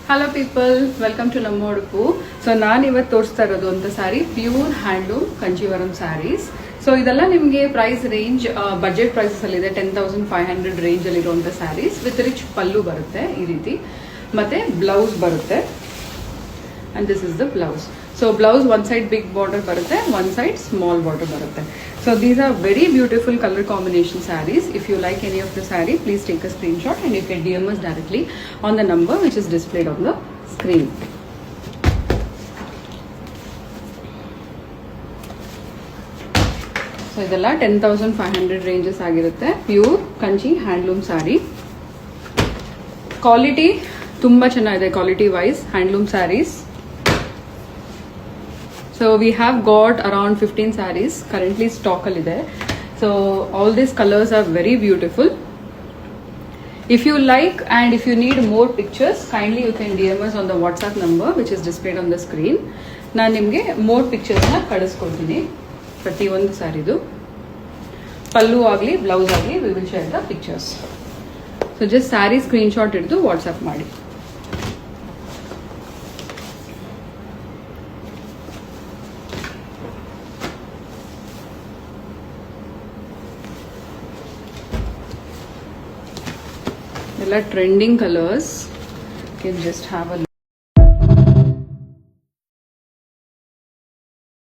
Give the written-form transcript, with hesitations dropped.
Hello people, welcome to ನಮ್ಮ ಉಡುಪು. So ನಾನು ಇವತ್ತು ತೋರಿಸ್ತಾ ಇರೋದು ಅಂತ sari pure handloom Kanjeevaram saris. So ಇದೆಲ್ಲ ನಿಮಗೆ ಪ್ರೈಸ್ ರೇಂಜ್ ಬಜೆಟ್ ಪ್ರೈಸಸ್ ಅಲ್ಲಿ ಇದೆ. 10,500 ರೇಂಜ್ ಅಲ್ಲಿ ಇರುವಂತ ಸ್ಯಾರೀಸ್ ವಿತ್ ರಿಚ್ ಪಲ್ಲು ಬರುತ್ತೆ ಈ ರೀತಿ, ಮತ್ತೆ ಬ್ಲೌಸ್ ಬರುತ್ತೆ. And this is the blouse. So blouse one side big border ಬರುತ್ತೆ, ಒನ್ ಸೈಡ್ ಸ್ಮಾಲ್ ಬಾರ್ಡರ್ ಬರುತ್ತೆ. So these are very beautiful color combination sarees. If you like any of the saree, please take a screenshot and you can DM us directly on the number which is displayed on the screen. So idella 10,500 ranges ಆಗಿರುತ್ತೆ. Pure kanchi handloom saree. Quality ತುಂಬಾ ಚೆನ್ನಾಗಿದೆ, quality wise handloom sarees. So we have got around 15 sarees currently stock alide. So all these colors are very beautiful. If you like and if you need more pictures, kindly you can DM us on the WhatsApp number which is displayed on the screen. ನಾನು ನಿಮಗೆ more pictures ನ ಕಳಿಸ್ಕೊಡ್ತೀನಿ. ಪ್ರತಿ ಒಂದು ಸಾರಿದು ಪಲ್ಲು ಆಗಲಿ blouse ಆಗಲಿ we will share the pictures. So just saree screenshot ಹಿಡಿದು WhatsApp ಮಾಡಿ. ಎಲ್ಲ trending colours. You can just have a look.